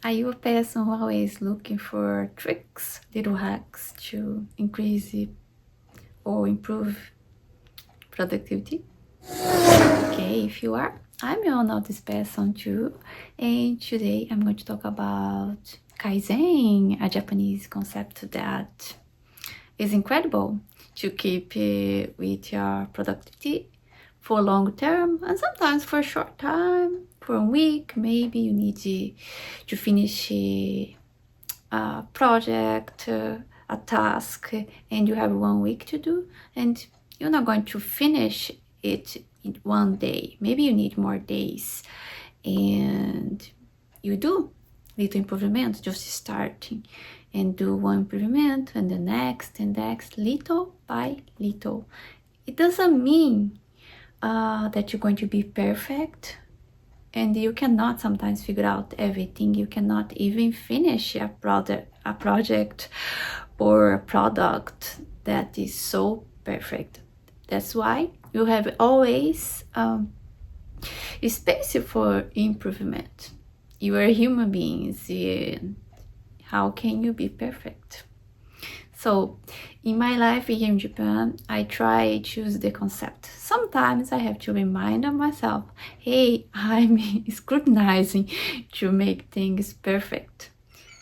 Are you a person who always looking for tricks, little hacks to increase or improve productivity? Okay, if you are, I'm one of this person too. And today I'm going to talk about Kaizen, a Japanese concept that is incredible to keep with your productivity for long term and sometimes for a short time, for a week. Maybe you need to finish a project, a task, and you have 1 week to do, and you're not going to finish it in 1 day. Maybe you need more days, and you do little improvements, just starting and do one improvement and the next and next, little by little. It doesn't mean that you're going to be perfect, and you cannot sometimes figure out everything. You cannot even finish a project or a product that is so perfect. That's why you have always space for improvement. You are human beings, and how can you be perfect? So in my life here in Japan, I try to use the concept. Sometimes I have to remind myself, hey, I'm scrutinizing to make things perfect.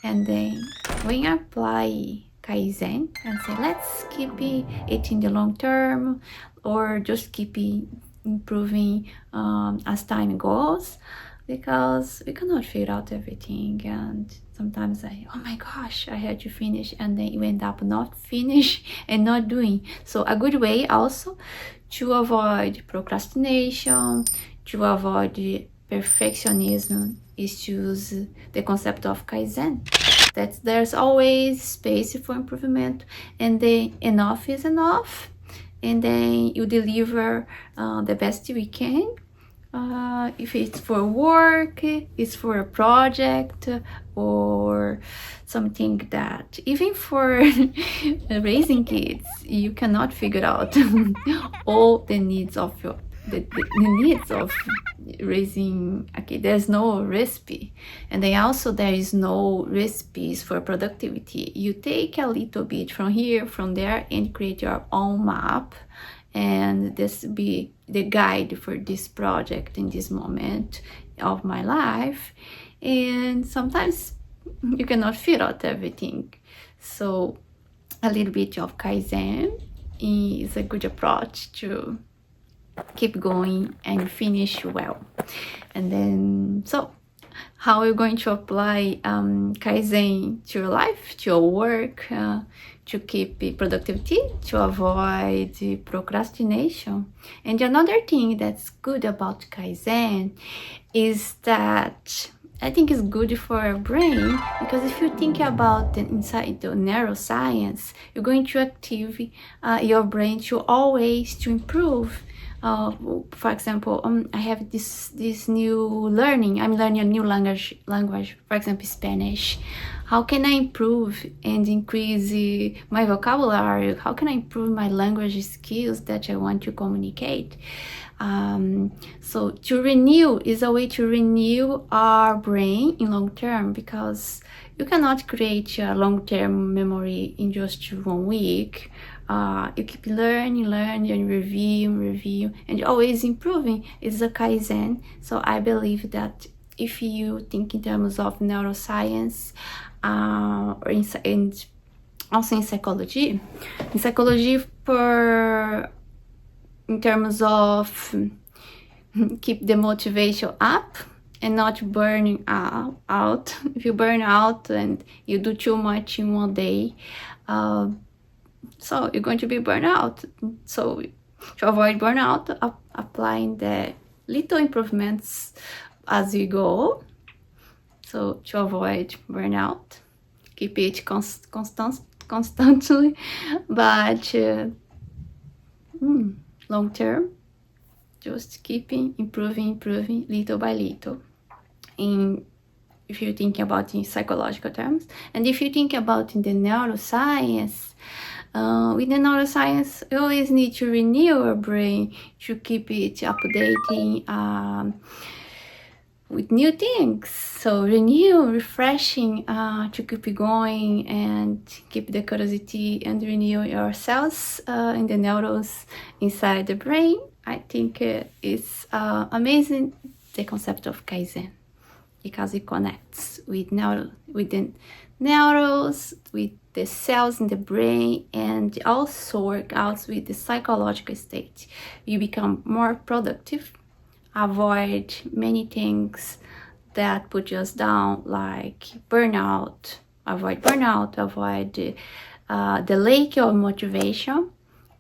And then when I apply Kaizen and say, let's keep it in the long term, or just keep improving as time goes, because we cannot figure out everything, and sometimes oh my gosh, I had to finish, and then you end up not finish and not doing. So a good way also to avoid procrastination, to avoid perfectionism, is to use the concept of Kaizen. That there's always space for improvement, and then enough is enough, and then you deliver the best we can. If it's for work, it's for a project, or something that even for raising kids, you cannot figure out all the needs of the needs of raising a kid. There's no recipe, and then also there is no recipes for productivity. You take a little bit from here, from there, and create your own map, and this be the guide for this project in this moment of my life. And sometimes you cannot figure out everything, so a little bit of Kaizen is a good approach to keep going and finish well. And then, so how are you going to apply Kaizen to your life, to your work, to keep productivity, to avoid procrastination? And another thing that's good about Kaizen is that I think it's good for our brain, because if you think about inside the neuroscience, you're going to activate your brain to always to improve. For example, I have this new learning. I'm learning a new language, for example, Spanish. How can I improve and increase my vocabulary? How can I improve my language skills that I want to communicate? So to renew is a way to renew our brain in long term, because you cannot create a long-term memory in just 1 week. You keep learning and review, and always improving. It's a Kaizen. So I believe that if you think in terms of neuroscience, or and also in psychology, in terms of keep the motivation up and not burning out. If you burn out and you do too much in 1 day, so you're going to be burned out. So to avoid burnout, applying the little improvements as you go. So to avoid burnout, keep it constantly, but long term, just keeping improving little by little. If you think about in psychological terms, and if you think about in the neuroscience, with the neuroscience, you always need to renew your brain to keep it updating, with new things. So renew, refreshing, to keep you going and keep the curiosity and renew your cells in the neurons inside the brain. I think it's amazing, the concept of Kaizen, because it connects with the neurons, with the cells in the brain, and also work out with the psychological state. You become more productive, avoid many things that put us down, like burnout, avoid the lack of motivation.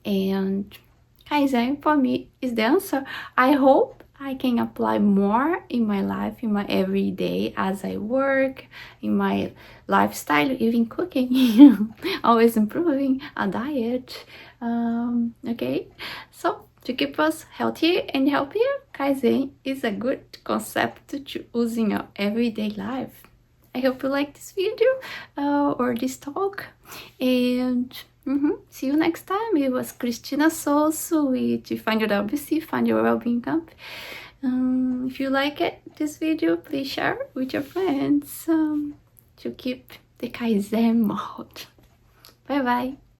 And Kaizen for me is the answer. I hope I can apply more in my life, in my everyday, as I work, in my lifestyle, even cooking, always improving a diet. Okay, so to keep us healthier and happier, Kaizen is a good concept to use in your everyday life. I hope you like this video or this talk, and see you next time. It was Cristina Souls with Find Your WC, Find Your Wellbeing Camp. If you like this video, please share with your friends to keep the Kaizen mode. Bye bye.